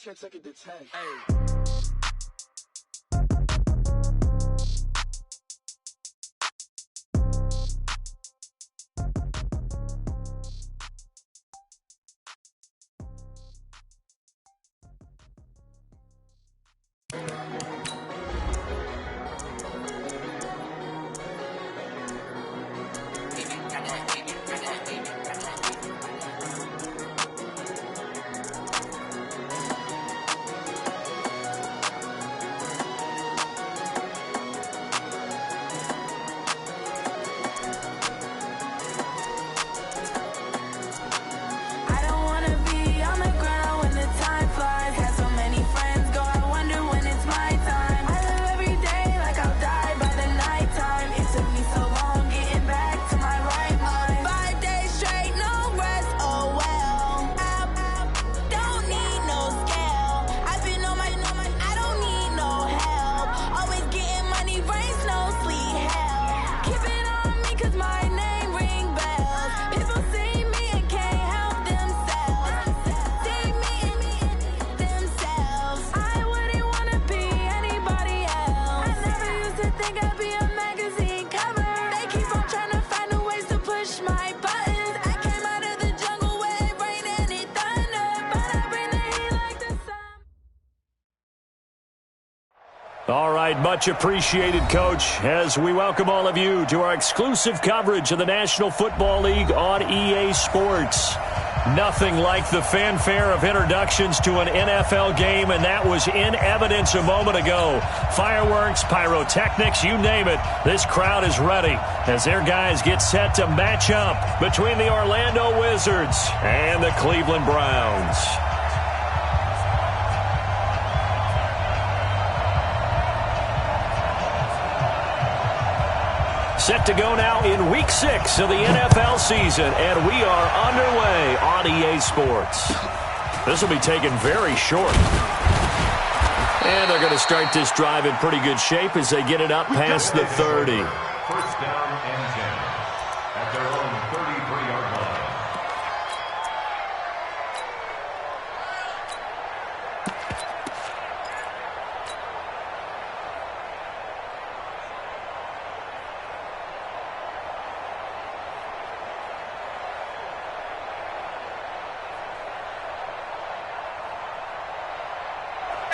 check second to 10. All right, much appreciated, Coach, as we welcome all of you to our exclusive coverage of the National Football League on EA Sports. Nothing like the fanfare of introductions to an NFL game, and that was in evidence a moment ago. Fireworks, pyrotechnics, you name it. This crowd is ready as their guys get set to match up between the Orlando Wizards and the Cleveland Browns. Set to go now in Week 6 of the NFL season, and we are underway on EA Sports. This will be taken very short. And they're going to start this drive in pretty good shape as they get it up past the 30. First down and 10 at their own 33-yard line.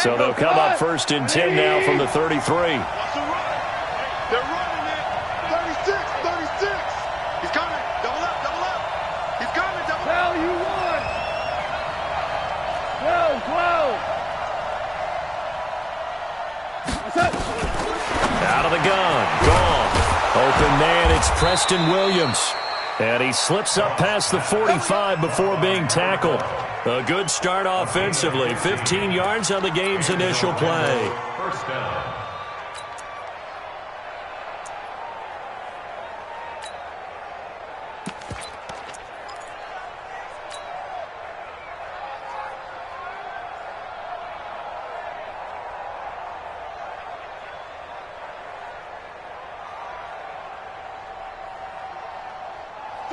So they'll come up first and 10 now from the 33. They're running it. 36, 36. He's coming. Double up, double up. He's coming, double up. Tell you what. 12. Out of the gun. Gone. Open man, it's Preston Williams. And he slips up past the 45 before being tackled. A good start offensively. 15 yards on the game's initial play. First down.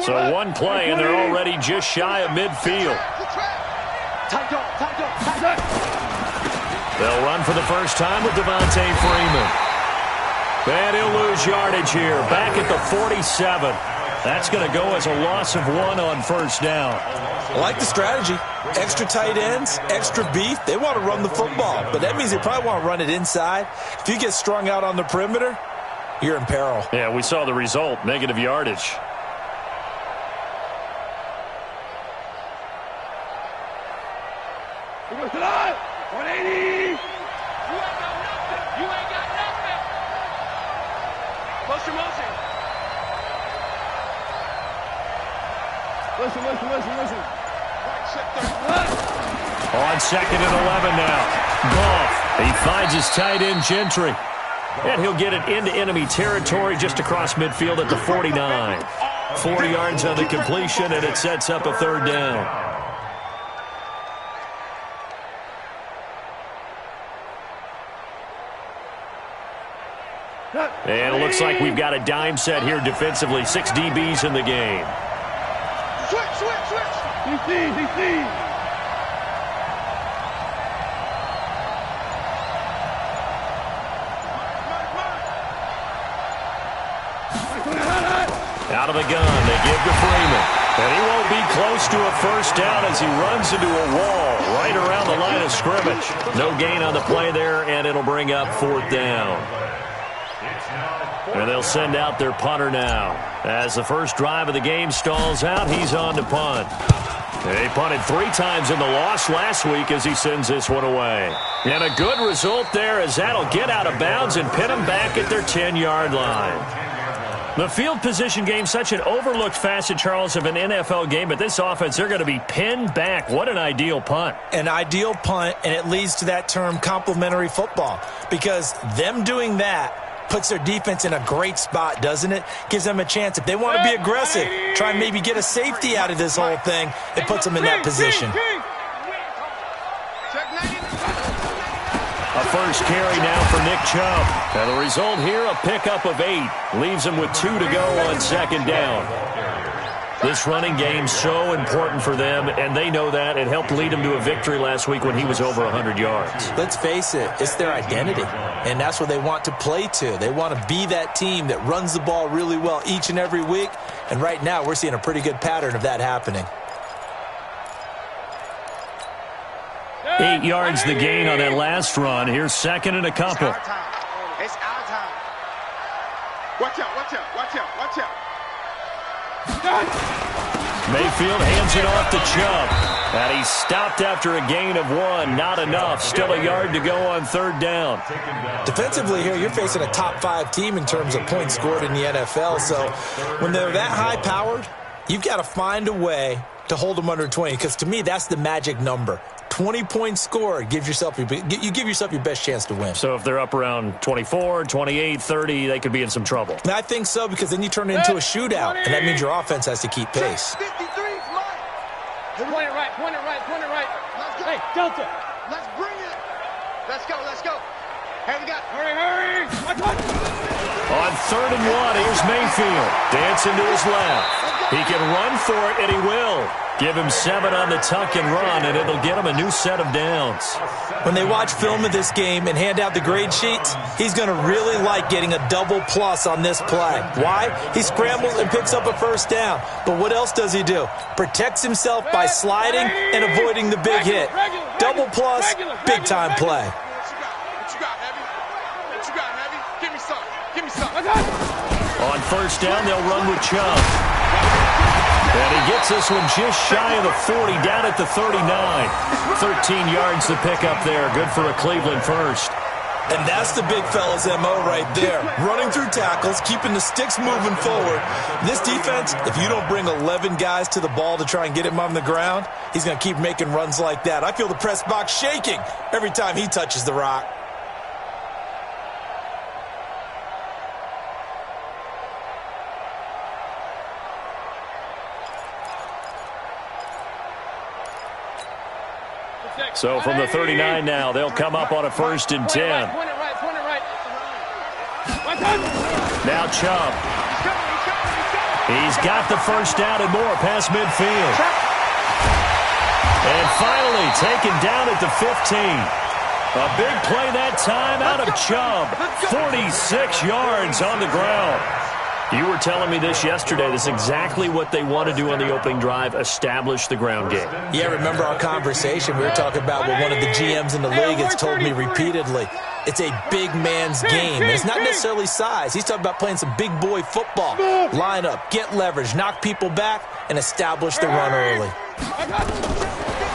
So one play, and they're already just shy of midfield. They'll run for the first time with Devontae Freeman. And he'll lose yardage here, back at the 47. That's going to go as a loss of 1 on first down. I like the strategy. Extra tight ends, extra beef. They want to run the football, but that means they probably want to run it inside. If you get strung out on the perimeter, you're in peril. Yeah, we saw the result, negative yardage. You ain't got nothing. Motion. Listen. On second and 11 now. Goff. He finds his tight end, Gentry. And he'll get it into enemy territory just across midfield at the 49. 4 yards on the completion, and it sets up a third down. And it looks like we've got a dime set here defensively. 6 DBs in the game. Switch. DC. Out of the gun, they give to Freeman. And he won't be close to a first down as he runs into a wall right around the line of scrimmage. No gain on the play there, and it'll bring up 4th down. And they'll send out their punter now. As the first drive of the game stalls out, he's on to punt. They punted 3 times in the loss last week as he sends this one away. And a good result there as that'll get out of bounds and pin them back at their 10-yard line. The field position game, such an overlooked facet, Charles, of an NFL game, but this offense, they're going to be pinned back. What an ideal punt. An ideal punt, and it leads to that term complementary football, because them doing that puts their defense in a great spot, doesn't it? Gives them a chance. If they want to be aggressive, try and maybe get a safety out of this whole thing, it puts them in that position. A first carry now for Nick Chubb. And the result here, a pickup of 8. Leaves him with 2 to go on 2nd down. This running game so important for them, and they know that. It helped lead him to a victory last week when he was over 100 yards. Let's face it, it's their identity, and that's what they want to play to. They want to be that team that runs the ball really well each and every week, and right now we're seeing a pretty good pattern of that happening. 8 yards the gain on that last run. Here's 2nd and a couple. It's our time. Watch out, watch out, watch out, watch out. Mayfield hands it off to Chubb. And he's stopped after a gain of 1. Not enough. Still a yard to go on 3rd down. Defensively here, you're facing a top 5 team in terms of points scored in the NFL. So when they're that high-powered, you've got to find a way to hold them under 20, because to me, that's the magic number. 20 points scored, you give yourself your best chance to win. So if they're up around 24, 28, 30, they could be in some trouble. And I think so, because then you turn it into a shootout, and that means your offense has to keep pace. 53, smart. Point it right, point it right, point it right. Let's go. Hey, Delta. Let's bring it. Let's go, let's go. Hey, we got. Hurry, hurry. On 3rd and 1, here's Mayfield. Dancing to his left. He can run for it, and he will. Give him 7 on the tuck and run, and it'll get him a new set of downs. When they watch film of this game and hand out the grade sheets, he's going to really like getting a double plus on this play. Why? He scrambles and picks up a first down. But what else does he do? Protects himself by sliding and avoiding the big hit. Double plus, big-time play. What you got, Heavy? What you got, Heavy? Give me some. Give me some. On first down, they'll run with Chubb. And he gets this one just shy of the 40, down at the 39. 13 yards to pick up there. Good for a Cleveland first. And that's the big fella's MO right there. Running through tackles, keeping the sticks moving forward. This defense, if you don't bring 11 guys to the ball to try and get him on the ground, he's going to keep making runs like that. I feel the press box shaking every time he touches the rock. So from the 39 now, they'll come up on a 1st and 10. Point it right, point it right. Now Chubb. He's got the first down and more past midfield. And finally taken down at the 15. A big play that time out of Chubb. 46 yards on the ground. You were telling me this yesterday. This is exactly what they want to do on the opening drive, establish the ground game. Yeah, remember our conversation? We were talking about what one of the GMs in the league has told me repeatedly. It's a big man's game. And it's not necessarily size. He's talking about playing some big boy football. Line up, get leverage, knock people back, and establish the run early.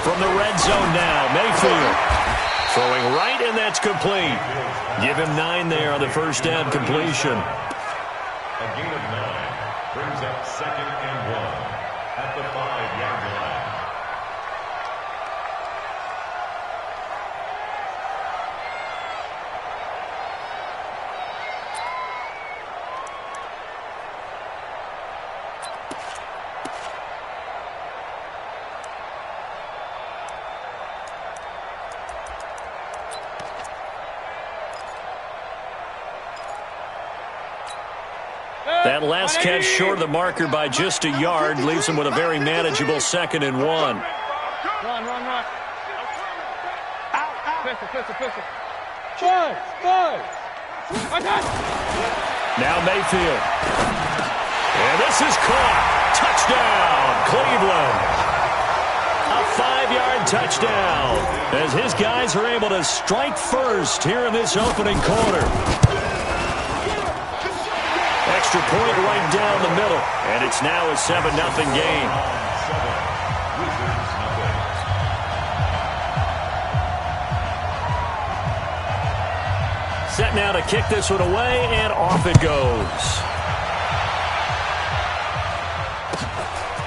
From the red zone now, Mayfield. Throwing right, and that's complete. Give him 9 there on the first down completion. A gain of 9 brings up 2nd and 1 at the 5-yard line. That last catch short of the marker by just a yard leaves him with a very manageable 2nd and 1. Run. Pistol. Five. Now Mayfield. And this pass is caught. Touchdown, Cleveland. A 5-yard touchdown as his guys are able to strike first here in this opening quarter. Extra point right down the middle, and it's now a 7-0 game. Set now to kick this one away, and off it goes.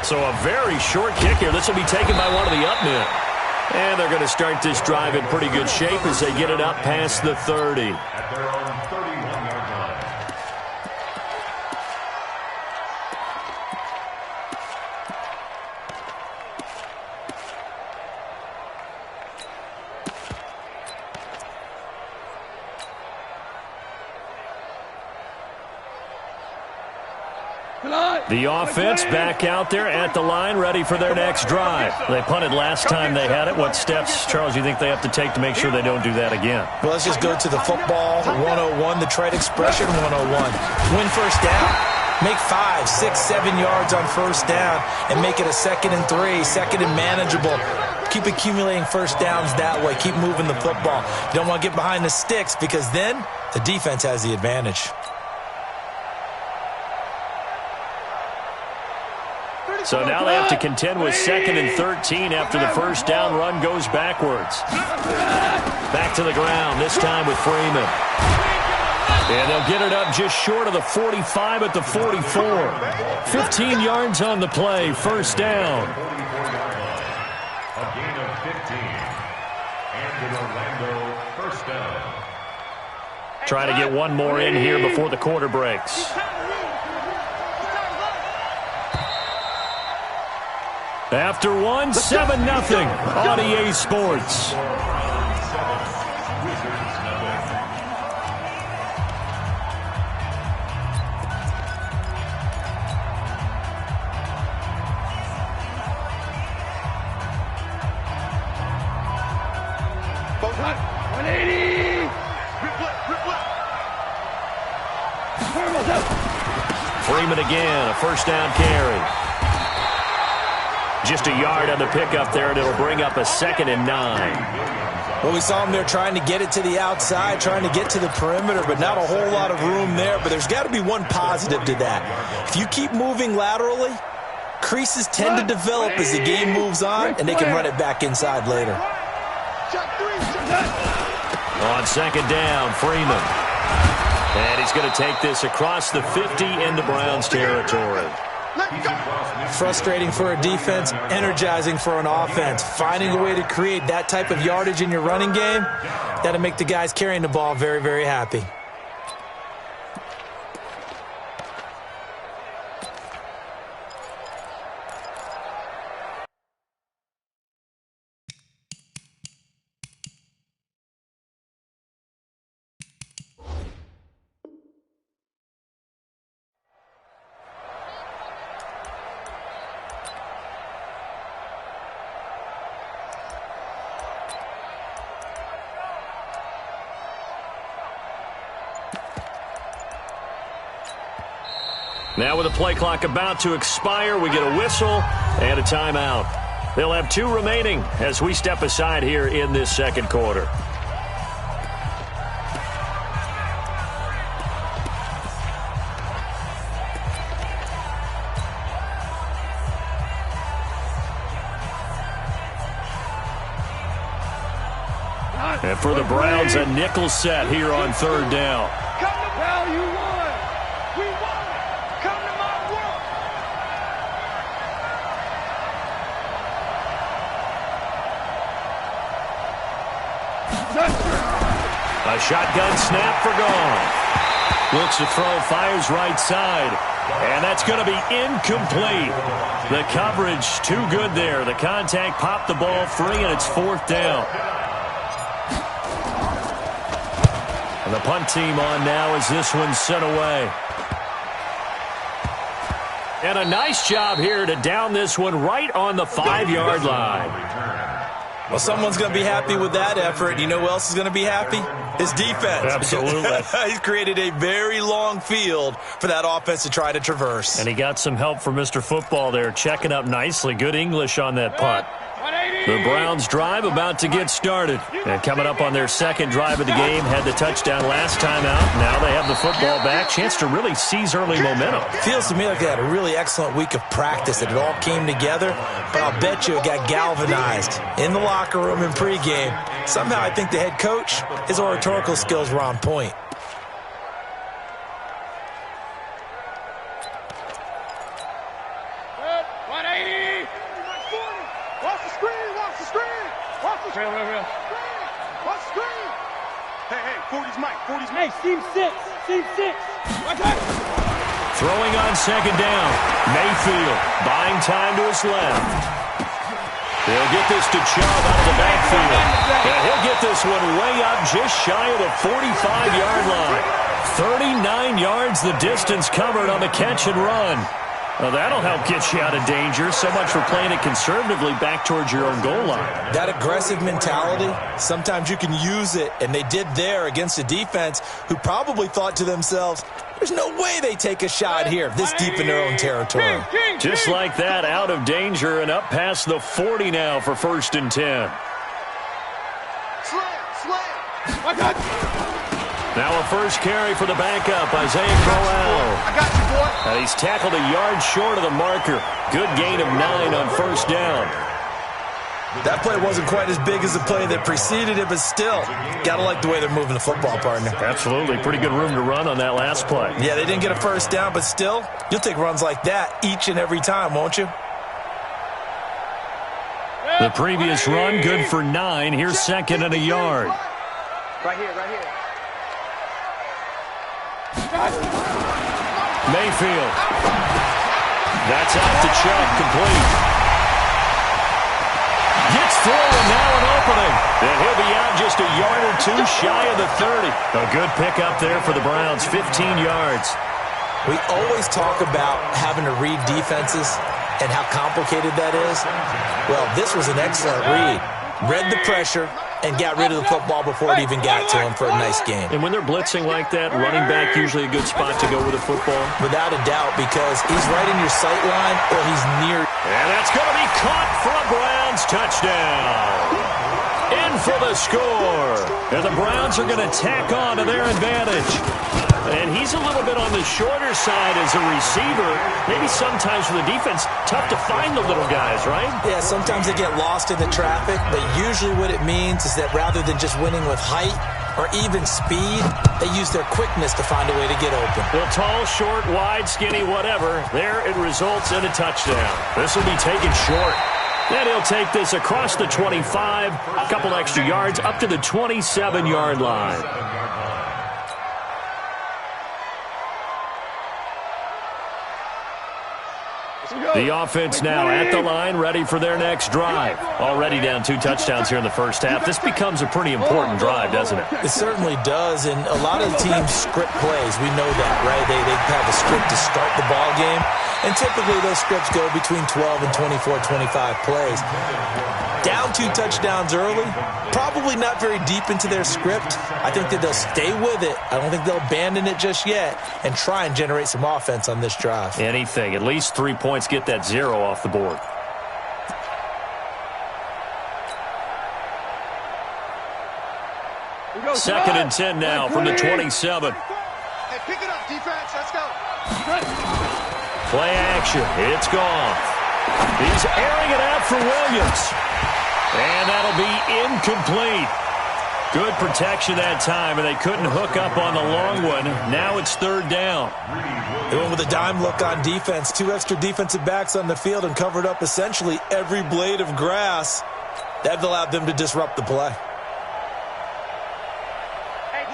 So a very short kick here. This will be taken by one of the up men. And they're going to start this drive in pretty good shape as they get it up past the 30. At their own 31-yard line. The offense back out there at the line, ready for their next drive. They punted last time they had it. What steps, Charles, do you think they have to take to make sure they don't do that again? Well, let's just go to the football 101, the trade expression 101. Win first down. Make 5, 6, 7 yards on first down and make it a 2nd and 3, 2nd and manageable. Keep accumulating first downs that way. Keep moving the football. You don't want to get behind the sticks because then the defense has the advantage. So now they have to contend with 2nd and 13 after the first down run goes backwards. Back to the ground, this time with Freeman. And they'll get it up just short of the 45 at the 44. 15 yards on the play, first down. A gain of 15. And an Orlando first down. Trying to get one more in here before the quarter breaks. After one, 7-0 on EA Sports. Freeman again, a first down carry. Just a yard on the pickup there, and it'll bring up a 2nd and 9. Well, we saw him there trying to get it to the outside, trying to get to the perimeter, but not a whole lot of room there. But there's got to be one positive to that. If you keep moving laterally, creases tend to develop as the game moves on, and they can run it back inside later. On 2nd down, Freeman. And he's going to take this across the 50 into Browns territory. Frustrating for a defense, energizing for an offense. Finding a way to create that type of yardage in your running game, that'll make the guys carrying the ball very, very happy. Now with the play clock about to expire, we get a whistle and a timeout. They'll have 2 remaining as we step aside here in this second quarter. And for the Browns, a nickel set here on 3rd down. A shotgun snap for gone. Looks to throw, fires right side. And that's going to be incomplete. The coverage too good there. The contact popped the ball free, and it's 4th down. And the punt team on now as this one's sent away. And a nice job here to down this one right on the 5-yard line. Well, someone's going to be happy with that effort. You know who else is going to be happy? His defense. Absolutely. He's created a very long field for that offense to try to traverse. And he got some help from Mr. Football there, checking up nicely. Good English on that punt. The Browns drive about to get started. And coming up on their second drive of the game, had the touchdown last time out. Now they have the football back. Chance to really seize early momentum. Feels to me like they had a really excellent week of practice, that it all came together. But I'll bet you it got galvanized in the locker room in pregame. Somehow I think the head coach, his oratorical skills were on point. Hey, 40's Mike. Hey, Team 6. Throwing on second down. Mayfield buying time to his left. They'll get this to Chubb out of the backfield. And he'll get this one way up just shy of the 45-yard line. 39 yards the distance covered on the catch and run. Well, that'll help get you out of danger. So much for playing it conservatively back towards your own goal line. That aggressive mentality, sometimes you can use it, and they did there against a defense who probably thought to themselves, there's no way they take a shot here this deep in their own territory. Just like that, out of danger and up past the 40 now for 1st and 10. Slam. Now a first carry for the backup, Isaiah Crowell. I got you, boy. And he's tackled a yard short of the marker. Good gain of 9 on first down. That play wasn't quite as big as the play that preceded it, but still, got to like the way they're moving the football, partner. Absolutely. Pretty good room to run on that last play. Yeah, they didn't get a first down, but still, you'll take runs like that each and every time, won't you? The previous run, good for 9. Here's second and a yard. Right here. Mayfield. That's out to Chubb, complete. Gets through, and now an opening. And he'll be out just a yard or two shy of the 30. A good pickup there for the Browns, 15 yards. We always talk about having to read defenses and how complicated that is. Well, this was an excellent read. Read the pressure and got rid of the football before it even got to him for a nice game. And when they're blitzing like that, running back usually a good spot to go with the football. Without a doubt, because he's right in your sight line or he's near. And that's going to be caught for a Browns touchdown. In for the score. And the Browns are going to tack on to their advantage. And he's a little bit on the shorter side as a receiver. Maybe sometimes for the defense, tough to find the little guys, right? Yeah, sometimes they get lost in the traffic, but usually what it means is that rather than just winning with height or even speed, they use their quickness to find a way to get open. Well, tall, short, wide, skinny, whatever, there it results in a touchdown. This will be taken short. Then he'll take this across the 25, a couple extra yards, up to the 27-yard line. The offense now at the line, ready for their next drive. Already down 2 touchdowns here in the first half. This becomes a pretty important drive, doesn't it? It certainly does, and a lot of the teams script plays. We know that, right? They have a script to start the ball game, and typically those scripts go between 12 and 24, 25 plays. Down 2 touchdowns early, probably not very deep into their script. I think that they'll stay with it. I don't think they'll abandon it just yet and try and generate some offense on this drive. Anything. At least 3 points, get that 0 off the board. Second and 10 now from the 27. Hey, pick it up, defense. Let's go. Play action. It's gone. He's airing it out for Williams. And that'll be incomplete. Good protection that time, and they couldn't hook up on the long one. Now it's 3rd down. They went with a dime look on defense. 2 extra defensive backs on the field and covered up essentially every blade of grass. That allowed them to disrupt the play.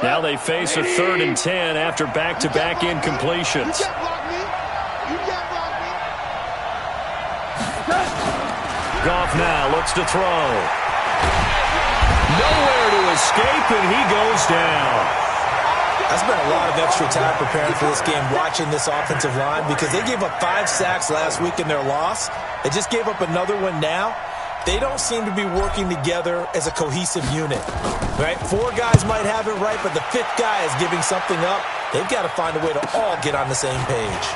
Now they face a 3rd and 10 after back-to-back incompletions. You can't block me. You can't block me. Goff now looks to throw. Nowhere to escape, and he goes down. I spent a lot of extra time preparing for this game, watching this offensive line, because they gave up 5 sacks last week in their loss. They just gave up another one now. they don't seem to be working together as a cohesive unit. Right? 4 guys might have it right, but the 5th guy is giving something up. They've got to find a way to all get on the same page.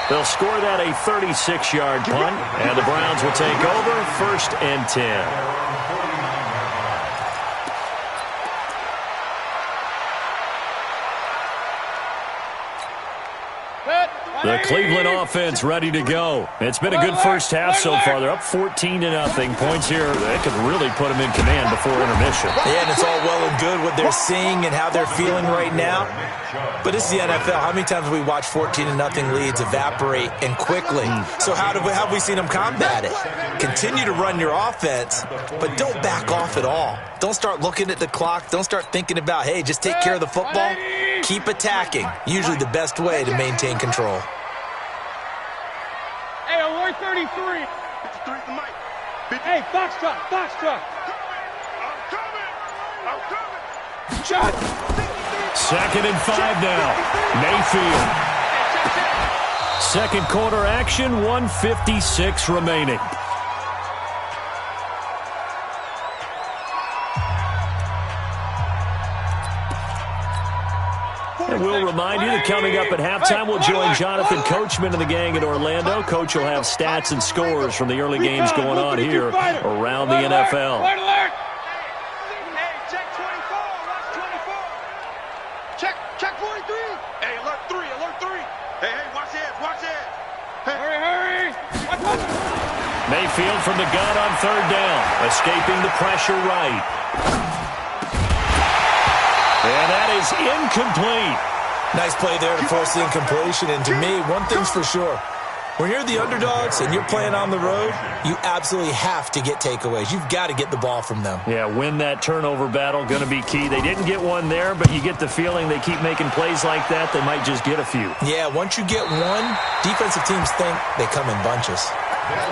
They'll score that a 36-yard punt, and the Browns will take over 1st and 10. The Cleveland offense ready to go. It's been a good first half so far. They're up 14-0. Points here, they could really put them in command before intermission. Yeah, and it's all well and good what they're seeing and how they're feeling right now. But this is the NFL. How many times have we watched 14-0 leads evaporate and quickly? So how have we seen them combat it? Continue to run your offense, but don't back off at all. Don't start looking at the clock. Don't start thinking about, hey, just take care of the football. Keep attacking. Usually the best way to maintain control. Hey, alert 33. 53 the mic. Hey, Foxtrot, Foxtrot. I'm coming. Shot. 2nd and 5 now. Mayfield. Second quarter action, 1:56 remaining. And we'll remind you that coming up at halftime, we'll join Jonathan Coachman and the gang in Orlando. Coach will have stats and scores from the early games going on here around the NFL. Hey, check 24. Watch 24. Check 43. Hey, alert 3. Hey, watch heads. Hey. Hurry. Mayfield from the gun on 3rd down, escaping the pressure right. And that is incomplete. Nice play there to force the incompletion. And to me, one thing's for sure. When you're the underdogs and you're playing on the road, you absolutely have to get takeaways. You've got to get the ball from them. Yeah, win that turnover battle, going to be key. They didn't get one there, but you get the feeling they keep making plays like that, they might just get a few. Yeah, once you get one, defensive teams think they come in bunches.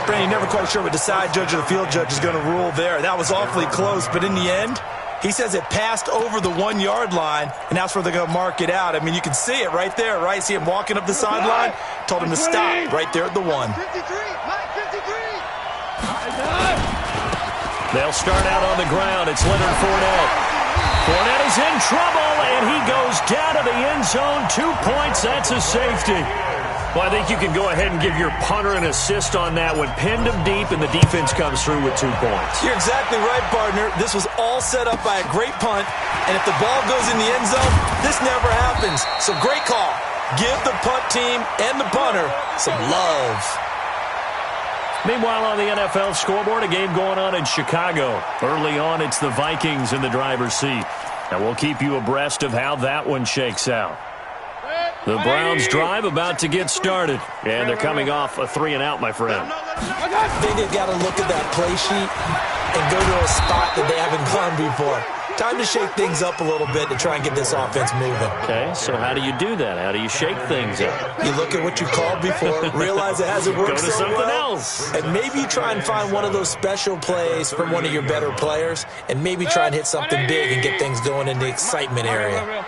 Brandon, you're never quite sure what the side judge or the field judge is going to rule there. That was awfully close, but in the end, he says it passed over the 1-yard line, and that's where they're going to mark it out. I mean, you can see it right there, right? See him walking up the sideline. Told him to stop right there at the 1. 53. Mike 53. They'll start out on the ground. It's Leonard Fournette. Fournette is in trouble, and he goes down to the end zone. 2 points, that's a safety. Well, I think you can go ahead and give your punter an assist on that one. Pinned him deep, and the defense comes through with 2 points. You're exactly right, partner. This was all set up by a great punt, and if the ball goes in the end zone, this never happens. So great call. Give the punt team and the punter some love. Meanwhile, on the NFL scoreboard, a game going on in Chicago. Early on, it's the Vikings in the driver's seat. And we'll keep you abreast of how that one shakes out. The Browns drive about to get started, and they're coming off a 3-and-out, my friend. I think they've got to look at that play sheet and go to a spot that they haven't gone before. Time to shake things up a little bit to try and get this offense moving. Okay, so how do you do that? How do you shake things up? You look at what you called before, realize it hasn't worked Go to so something well, else. and maybe you try and find one of those special plays from one of your better players, and maybe try and hit something big and get things going in the excitement area. Run.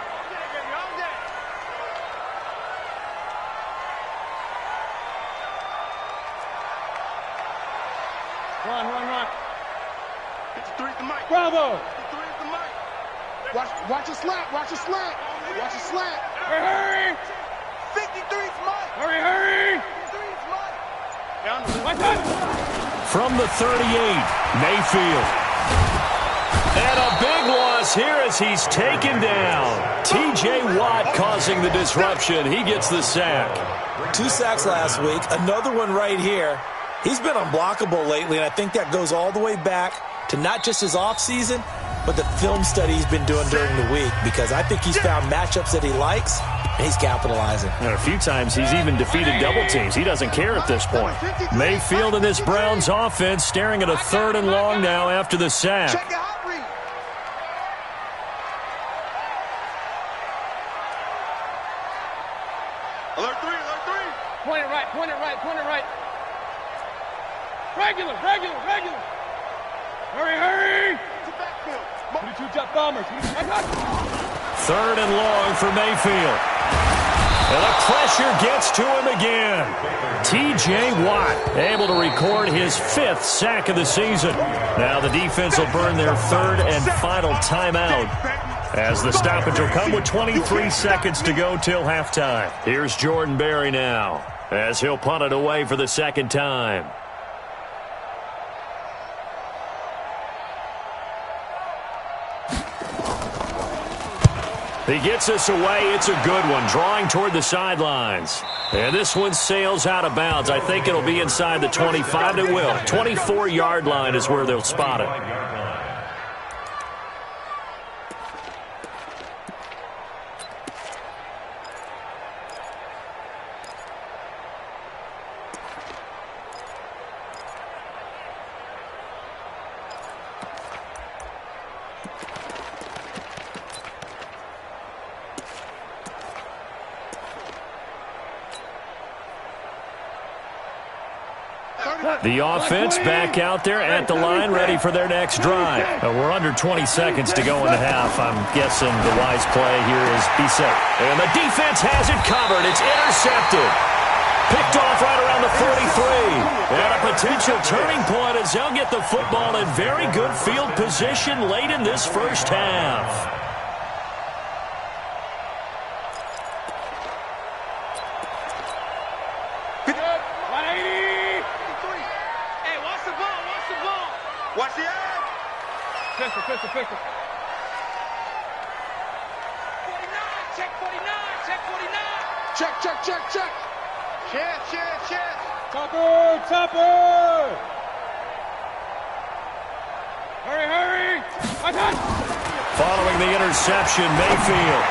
53 the mic. Bravo. 53 the mic. Watch a slant. Watch a slant. Hurry. 53's mic. Hurry. 53's mic. Watch out. From the 38, Mayfield. And a big loss here as he's taken down. T.J. Watt causing the disruption. He gets the sack. 2 sacks last week, another one right here. He's been unblockable lately, and I think that goes all the way back to not just his offseason, but the film study he's been doing during the week, because I think he's found matchups that he likes, and he's capitalizing. And a few times he's even defeated double teams. He doesn't care at this point. Mayfield and this Browns offense staring at a 3rd and long now after the sack. Check your hot read. Alert 3. Point it right. Regular. Hurry. To backfield. 22 top bombers. 3rd and long for Mayfield. And the pressure gets to him again. T.J. Watt able to record his 5th sack of the season. Now the defense will burn their 3rd and final timeout, as the stoppage will come with 23 seconds to go till halftime. Here's Jordan Berry now, as he'll punt it away for the 2nd time. He gets us away. It's a good one, drawing toward the sidelines. And this one sails out of bounds. I think it'll be inside the 25. It will. 24-yard line is where they'll spot it. The offense back out there at the line, ready for their next drive. We're under 20 seconds to go in the half. I'm guessing the wise play here is be safe. And the defense has it covered. It's intercepted. Picked off right around the 43. And a potential turning point as they'll get the football in very good field position late in this first half. Watch the eye. Pistol. 49, check 49, check 49. Check. Check. Topper. Hurry. Following the interception, Mayfield.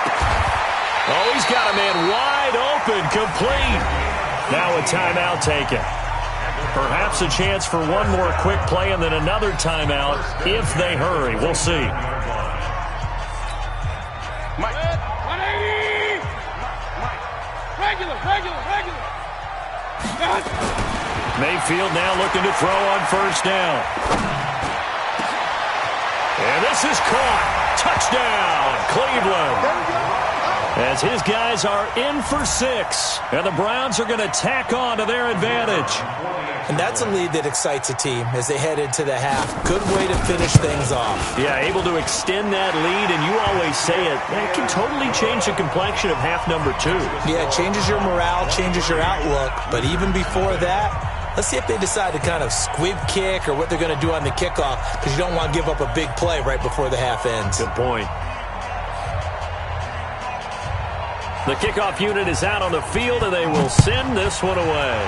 Oh, he's got a man wide open, complete. Now a timeout taken. Perhaps a chance for one more quick play and then another timeout if they hurry. We'll see. Mike. 180. Regular. Mayfield now looking to throw on first down. And this is caught. Touchdown, Cleveland. As his guys are in for 6. And the Browns are going to tack on to their advantage. And that's a lead that excites a team as they head into the half. Good way to finish things off. Yeah, able to extend that lead, and you always say it can totally change the complexion of half number 2. Yeah, it changes your morale, changes your outlook. But even before that, let's see if they decide to kind of squib kick or what they're going to do on the kickoff, because you don't want to give up a big play right before the half ends. Good point. The kickoff unit is out on the field, and they will send this one away.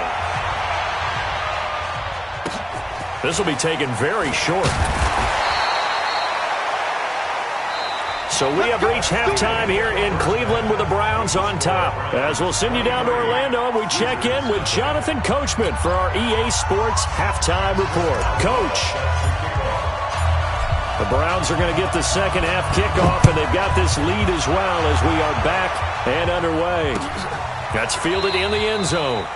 This will be taken very short. So we have reached halftime here in Cleveland with the Browns on top. As we'll send you down to Orlando, we check in with Jonathan Coachman for our EA Sports Halftime Report. Coach, the Browns are going to get the second half kickoff, and they've got this lead as well as we are back and underway. That's fielded in the end zone.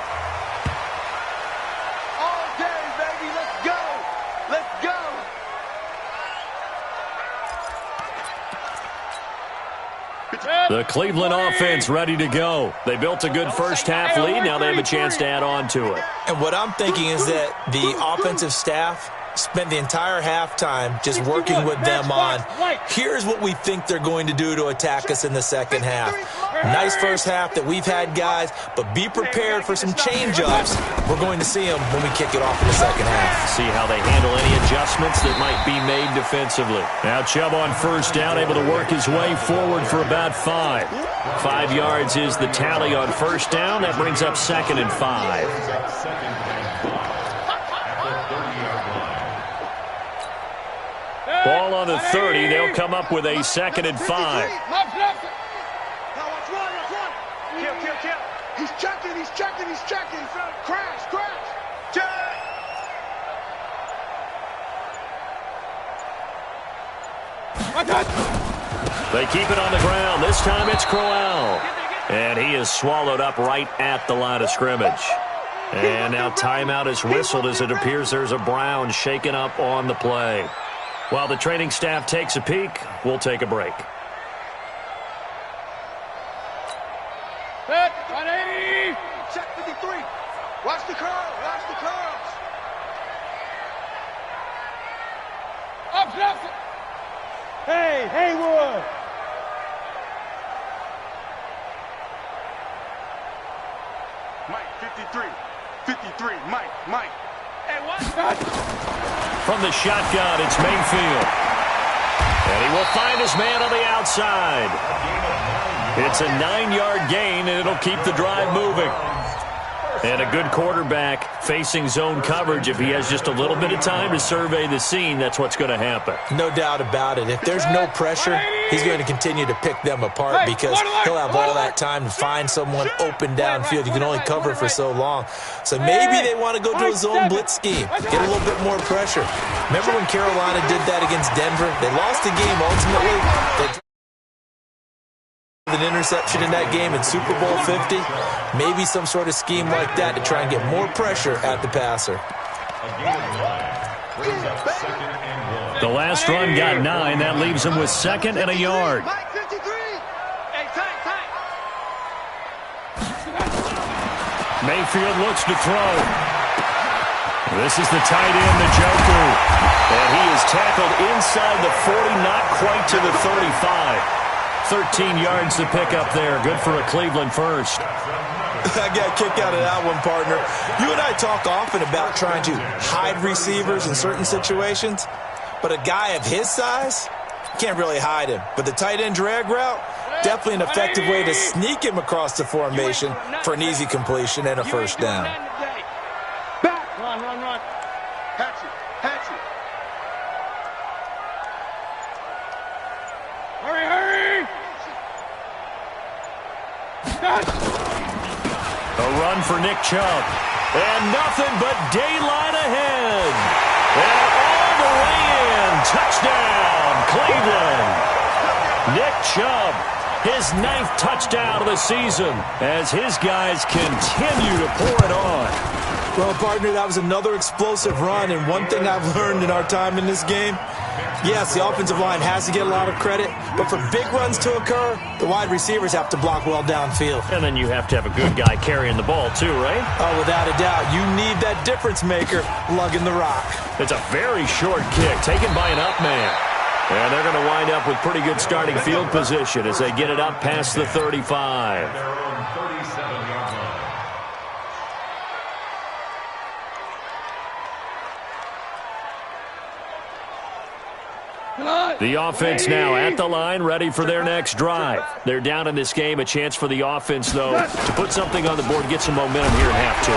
The Cleveland offense ready to go. They built a good first half lead. Now they have a chance to add on to it. And what I'm thinking is that the offensive staff spent the entire halftime just working with them on, here's what we think they're going to do to attack us in the second half. Nice first half that we've had, guys, but be prepared for some change-ups. We're going to see them when we kick it off in the second half. See how they handle any adjustments that might be made defensively. Now Chubb on first down, able to work his way forward for about 5. 5 yards is the tally on first down. That brings up 2nd and 5. Ball on the 30. They'll come up with a 2nd and 5. Kill. He's checking. Crash. Check. They keep it on the ground. This time it's Crowell. And he is swallowed up right at the line of scrimmage. And now timeout is whistled as it appears there's a Brown shaken up on the play. While the training staff takes a peek, we'll take a break. Watch the curl. Watch the curls. Up, Nelson. Hey, Haywood. Mike, 53. 53. Mike. Hey, what? From the shotgun, it's Mayfield. And he will find his man on the outside. It's a 9-yard gain, and it'll keep the drive moving. And a good quarterback facing zone coverage. If he has just a little bit of time to survey the scene, that's what's going to happen. No doubt about it. If there's no pressure, he's going to continue to pick them apart because he'll have all that time to find someone open downfield. You can only cover for so long. So maybe they want to go to a zone blitz scheme, get a little bit more pressure. Remember when Carolina did that against Denver? They lost the game ultimately. They an interception in that game in Super Bowl 50. Maybe some sort of scheme like that to try and get more pressure at the passer. The last run got 9. That leaves him with 2nd and a yard. Mike, 53. Hey, tight. Mayfield looks to throw. This is the tight end, Njoku. And he is tackled inside the 40, not quite to the 35. 13 yards to pick up there. Good for a Cleveland first. I got a kick out of that one, partner. You and I talk often about trying to hide receivers in certain situations, but a guy of his size, can't really hide him. But the tight end drag route, definitely an effective way to sneak him across the formation for an easy completion and a first down. Back. Run. Hatchet. Hurry. A run for Nick Chubb. And nothing but daylight ahead. And all the way in. Touchdown, Cleveland. Nick Chubb, his 9th touchdown of the season as his guys continue to pour it on. Well, partner, that was another explosive run, and one thing I've learned in our time in this game, yes, the offensive line has to get a lot of credit, but for big runs to occur, the wide receivers have to block well downfield. And then you have to have a good guy carrying the ball too, right? Oh, without a doubt. You need that difference maker lugging the rock. It's a very short kick taken by an up man. And they're going to wind up with pretty good starting field position as they get it up past the 35. Their own 37-yard line. The offense now at the line, ready for their next drive. They're down in this game. A chance for the offense, though, to put something on the board, get some momentum here in half 2.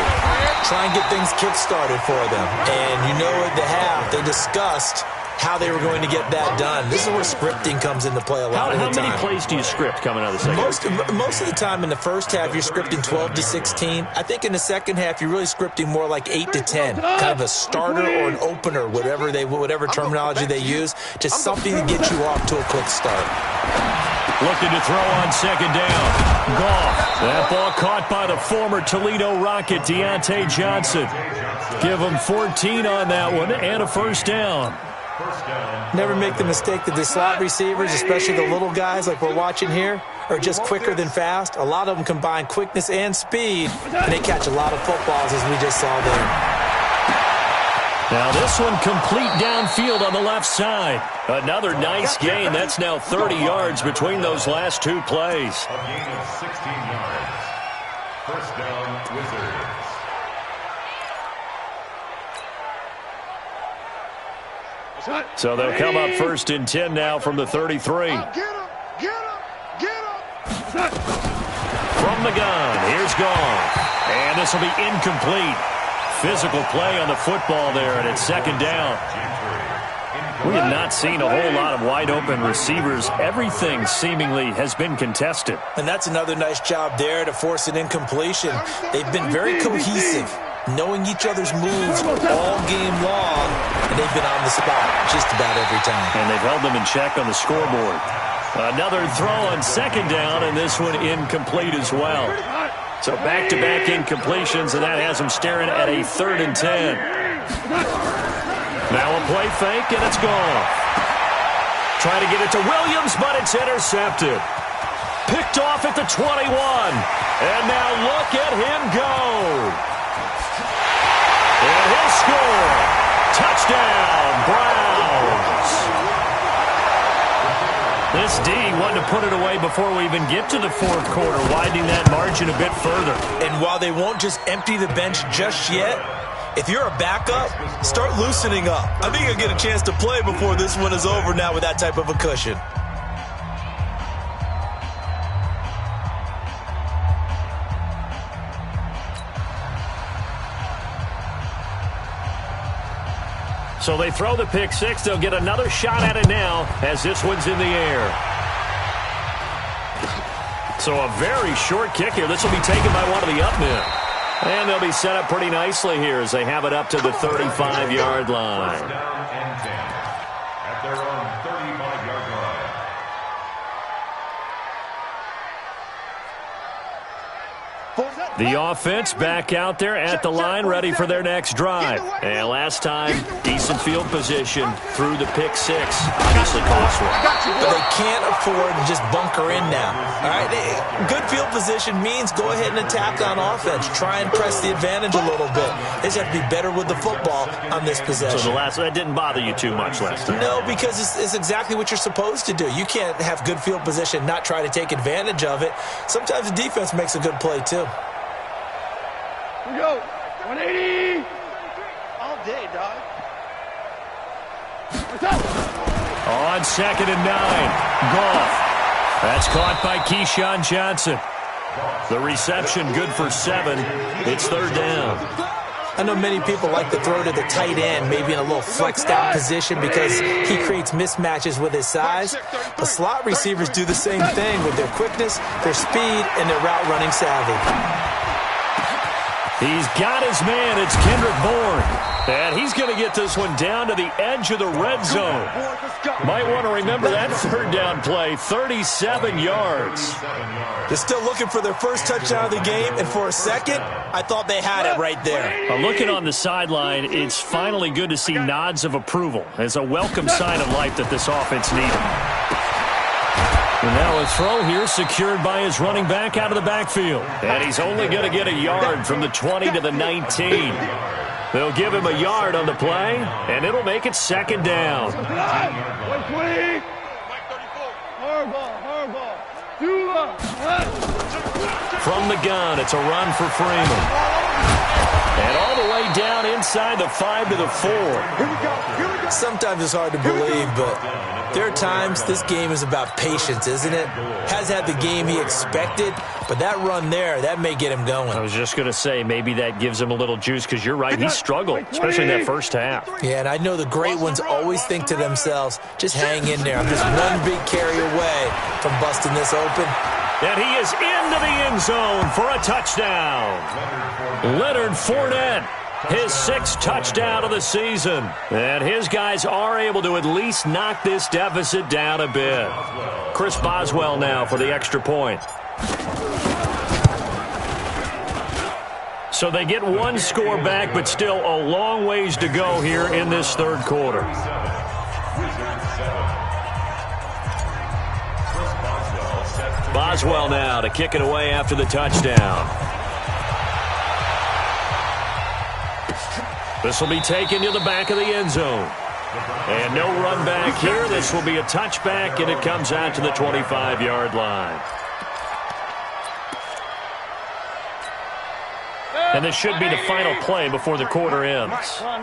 Try and get things kick-started for them. And you know at the half, they discussed how they were going to get that done. This is where scripting comes into play a lot of the time. How many plays do you script coming out of the second? Most of the time in the first half, you're scripting 12 to 16. I think in the second half, you're really scripting more like 8 to 10. Kind of a starter or an opener, whatever terminology they use, just something to get you off to a quick start. Looking to throw on second down. Goff. That ball caught by the former Toledo Rocket, Deontay Johnson. Give him 14 on that one and a first down. Never make the mistake that the slot receivers, especially the little guys like we're watching here, are just quicker than fast. A lot of them combine quickness and speed, and they catch a lot of footballs, as we just saw there. Now this one complete downfield on the left side. Another nice gain. That's now 30 yards between those last 2 plays. A gain of 16 yards. First down, Wizards. So they'll come up 1st and 10 now from the 33. Get him. From the gun, here's Goff. And this will be incomplete. Physical play on the football there, and it's second down. We have not seen a whole lot of wide-open receivers. Everything seemingly has been contested. And that's another nice job there to force an incompletion. They've been very cohesive, knowing each other's moves all game long, and they've been on the spot just about every time. And they've held them in check on the scoreboard. Another throw on second down, and this one incomplete as well. So back-to-back incompletions, and that has them staring at a 3rd and 10. Now a play fake, and it's gone. Trying to get it to Williams, but it's intercepted. Picked off at the 21. And now look at him go. And he'll score. Touchdown, Browns. This D wanted to put it away before we even get to the fourth quarter, widening that margin a bit further. And while they won't just empty the bench just yet, if you're a backup, start loosening up. I think you'll get a chance to play before this one is over now with that type of a cushion. So they throw the pick six. They'll get another shot at it now as this one's in the air. So a very short kick here. This will be taken by one of the up men. And they'll be set up pretty nicely here as they have it up to the 35-yard line. First down and 10 at their own 35-yard line. The offense back out there at the line, ready for their next drive. And last time, decent field position through the pick six. Obviously cost one. But they can't afford to just bunker in now. All right, good field position means go ahead and attack on offense. Try and press the advantage a little bit. They just have to be better with the football on this possession. So that didn't bother you too much last time? No, because it's exactly what you're supposed to do. You can't have good field position, not try to take advantage of it. Sometimes the defense makes a good play, too. Here we go. 180. All day, dog. On 2nd and 9, Goff. That's caught by Keyshawn Johnson. The reception good for 7. It's 3rd down. I know many people like to throw to the tight end, maybe in a little flexed out position because he creates mismatches with his size. But slot receivers do the same thing with their quickness, their speed, and their route running savvy. He's got his man. It's Kendrick Bourne. And he's going to get this one down to the edge of the red zone. Might want to remember that 3rd down play, 37 yards. They're still looking for their first touchdown of the game, and for a second, I thought they had it right there. Looking on the sideline, it's finally good to see nods of approval as a welcome sign of life that this offense needed. And now a throw here secured by his running back out of the backfield. And he's only going to get a yard from the 20 to the 19. They'll give him a yard on the play, and it'll make it 2nd down. 120. Horrible. From the gun, it's a run for Freeman. And all the way down inside the 5 to the 4. Sometimes it's hard to believe, but there are times this game is about patience, isn't it? Has had the game he expected, but that run there, that may get him going. I was just going to say, maybe that gives him a little juice because you're right, he struggled, especially in that first half. Yeah, and I know the great ones always think to themselves, just hang in there. I'm just one big carry away from busting this open. And he is into the end zone for a touchdown. Leonard Fournette, his 6th touchdown of the season. And his guys are able to at least knock this deficit down a bit. Chris Boswell now for the extra point. So they get one score back, but still a long ways to go here in this 3rd quarter. Boswell now to kick it away after the touchdown. This will be taken to the back of the end zone. And no run back here. This will be a touchback, and it comes out to the 25-yard line. And this should be the final play before the quarter ends. Run.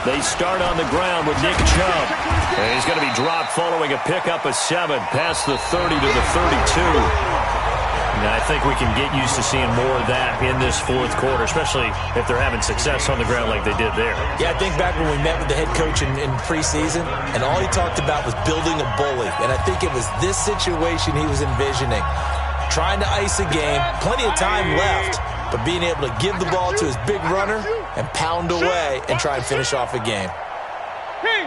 They start on the ground with Nick Chubb. And he's going to be dropped following a pickup of 7 past the 30 to the 32. And I think we can get used to seeing more of that in this 4th quarter, especially if they're having success on the ground like they did there. Yeah, I think back when we met with the head coach in preseason, and all he talked about was building a bully. And I think it was this situation he was envisioning. Trying to ice a game, plenty of time left, but being able to give the ball to his big runner and pound away and try and finish off a game.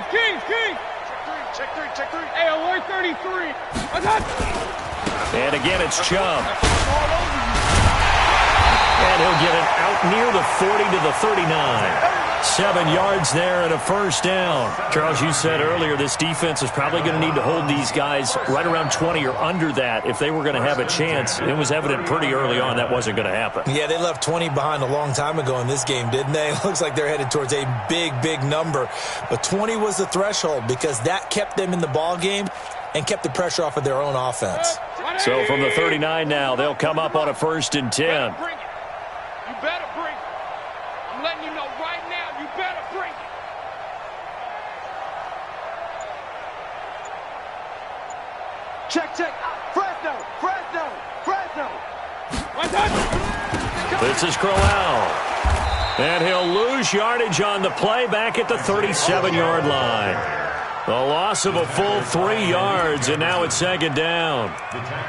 King. Check three. Hey, alert 33. And again, it's Chubb. And he'll get it out near the 40 to the 39. 7 yards there and a first down. Charles, you said earlier this defense is probably going to need to hold these guys right around 20 or under that if they were going to have a chance. It was evident pretty early on that wasn't going to happen. Yeah, they left 20 behind a long time ago in this game, didn't they? It looks like they're headed towards a big, big number. But 20 was the threshold because that kept them in the ball game and kept the pressure off of their own offense. So from the 39 now, they'll come up on a 1st and 10. You better bring it. I'm letting you know right now, you better bring it. Check, check. Fresno, Fresno, Fresno. This is Crowell. And he'll lose yardage on the play back at the 37-yard line. The loss of a full 3 yards, and now it's 2nd down.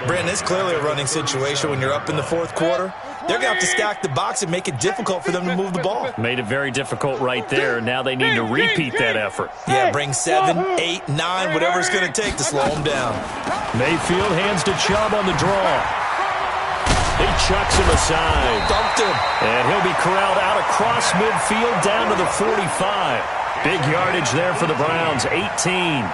Brandon, it's clearly a running situation when you're up in the 4th quarter. They're going to have to stack the box and make it difficult for them to move the ball. Made it very difficult right there. Now they need to repeat that effort. Yeah, bring 7, 8, 9, whatever it's going to take to slow them down. Mayfield hands to Chubb on the draw. He chucks him aside. Dumped him. And he'll be corralled out across midfield down to the 45. Big yardage there for the Browns, 18.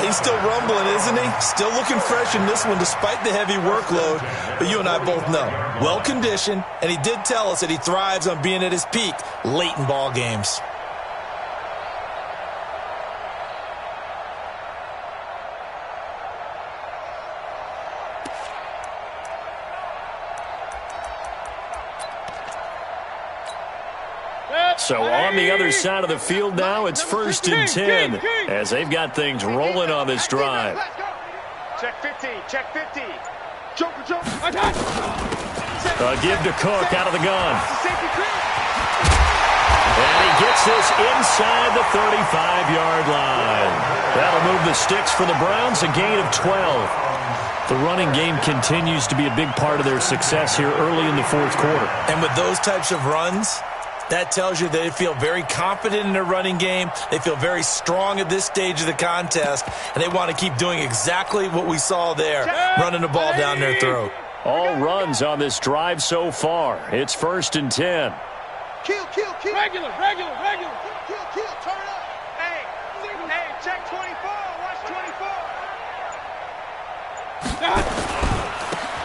He's still rumbling, isn't he? Still looking fresh in this one despite the heavy workload. But you and I both know, well-conditioned, and he did tell us that he thrives on being at his peak late in ball games. So on the other side of the field now, it's 1st and 10 as they've got things rolling on this drive. Check 15, check 15. Joker, joker. A give to Cook out of the gun. And he gets this inside the 35-yard line. That'll move the sticks for the Browns, a gain of 12. The running game continues to be a big part of their success here early in the 4th quarter. And with those types of runs, that tells you they feel very confident in their running game. They feel very strong at this stage of the contest, and they want to keep doing exactly what we saw there, running the ball down their throat. All runs on this drive so far. It's 1st and 10. Kill, kill, kill. Regular. Kill, kill, turn up. Hey, check 24, watch 24.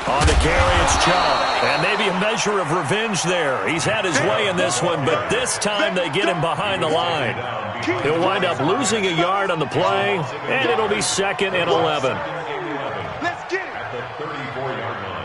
On the carry, it's Chubb. And maybe a measure of revenge there. He's had his way in this one, but this time they get him behind the line. He'll wind up losing a yard on the play, and it'll be 2nd and 11. Let's get it. At the 34-yard line.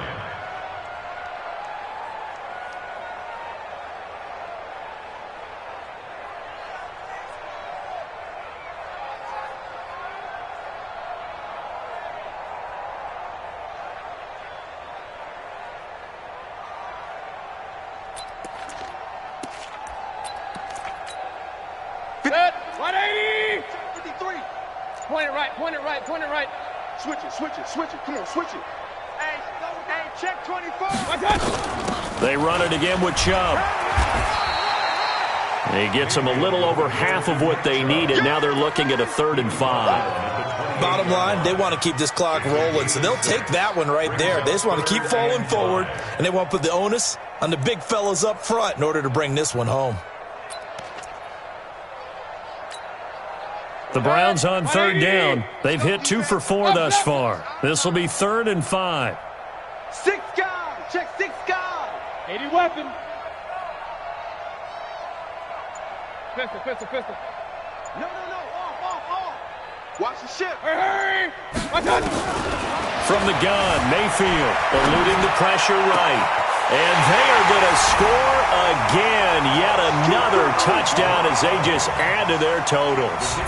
Set, 180. 53. Point it right. Switch it. Come on, switch it. Hey, check 24. They run it again with Chubb. He gets them a little over half of what they needed. Now they're looking at a 3rd and 5. Bottom line, they want to keep this clock rolling, so they'll take that one right there. They just want to keep falling forward, and they want to put the onus on the big fellas up front in order to bring this one home. The Browns on 3rd down. They've hit 2 for 4 thus far. This will be 3rd and 5. 6 guys. Check 6 guys. 80 weapon. Pistol. No. Off. Watch the ship. Hurry. From the gun, Mayfield eluding the pressure right. And they are going to score again. Yet another touchdown as they just add to their totals.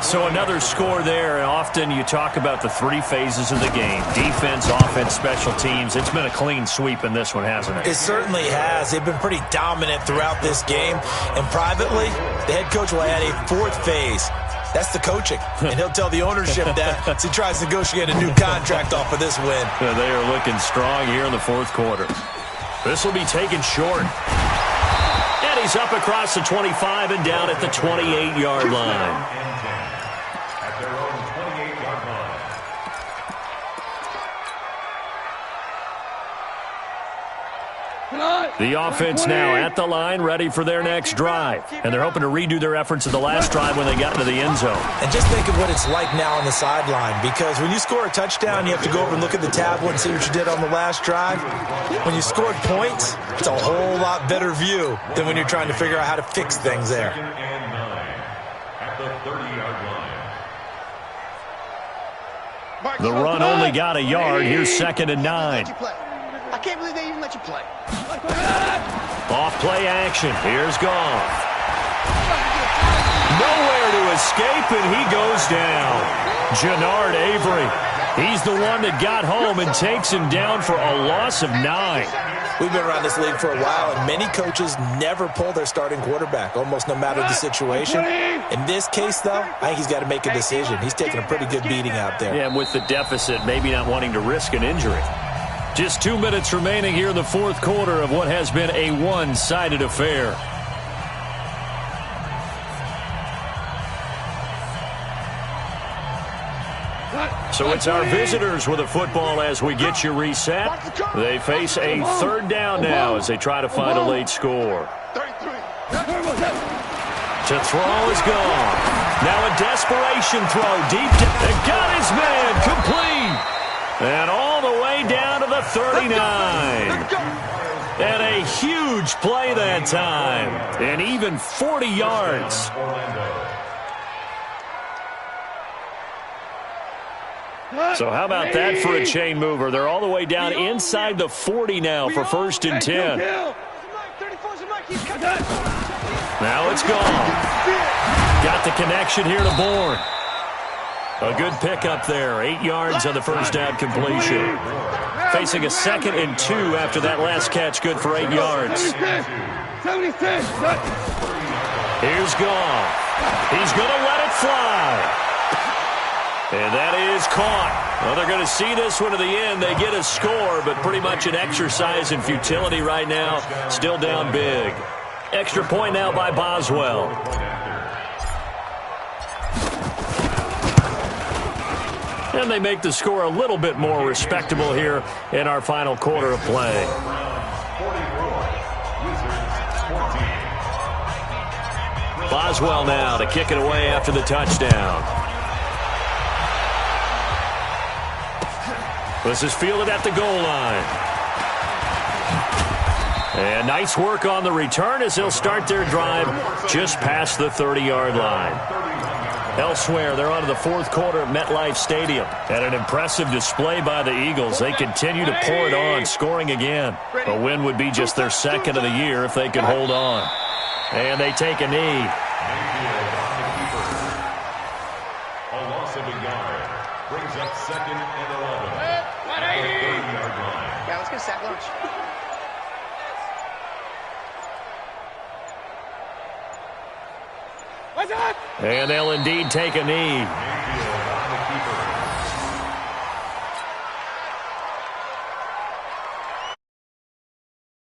So another score there. And often you talk about the 3 phases of the game. Defense, offense, special teams. It's been a clean sweep in this one, hasn't it? It certainly has. They've been pretty dominant throughout this game. And privately, the head coach will add a 4th phase. That's the coaching. And he'll tell the ownership that as he tries to negotiate a new contract off of this win. They are looking strong here in the 4th quarter. This will be taken short. And he's up across the 25 and down at the 28-yard line. At their own 28-yard line. The offense now at the line, ready for their next drive. And they're hoping to redo their efforts of the last drive when they got into the end zone. And just think of what it's like now on the sideline, because when you score a touchdown, you have to go over and look at the tablet and see what you did on the last drive. When you scored points, it's a whole lot better view than when you're trying to figure out how to fix things there. Second and 9 at the 30-yard line. The run only got a yard. Here's 2nd and 9. I can't believe they even let you play. Off play action. Here's Goff. Nowhere to escape, and he goes down. Jannard Avery. He's the one that got home and takes him down for a loss of 9. We've been around this league for a while, and many coaches never pull their starting quarterback, almost no matter the situation. In this case, though, I think he's got to make a decision. He's taking a pretty good beating out there. Yeah, and with the deficit, maybe not wanting to risk an injury. Just 2 minutes remaining here in the fourth quarter of what has been a one-sided affair. So it's our visitors with a football as we get you reset. They face a 3rd down now as they try to find a late score. 33. To throw is gone. Now a desperation throw deep down. And got his man complete. And all the way down to the 39. And a huge play that time. And even 40 yards. So how about that for a chain mover? They're all the way down inside the 40 now for 1st and 10. Now it's gone. Got the connection here to Bourne. A good pickup there. 8 yards on the first down completion. Facing a 2nd and 2 after that last catch. Good for 8 yards. Here's Goff. He's going to let it fly. And that is caught. Well, they're going to see this one to the end. They get a score, but pretty much an exercise in futility right now. Still down big. Extra point now by Boswell. And they make the score a little bit more respectable here in our final quarter of play. Boswell now to kick it away after the touchdown. This is fielded at the goal line. And nice work on the return as they'll start their drive just past the 30-yard line. Elsewhere, they're on to the fourth quarter at MetLife Stadium. And an impressive display by the Eagles. They continue to pour it on, scoring again. A win would be just their 2nd of the year if they could hold on. And they take a knee. A loss of a yard brings up 2nd and 11. Yeah, let's get a sack lunch. And they'll indeed take a knee.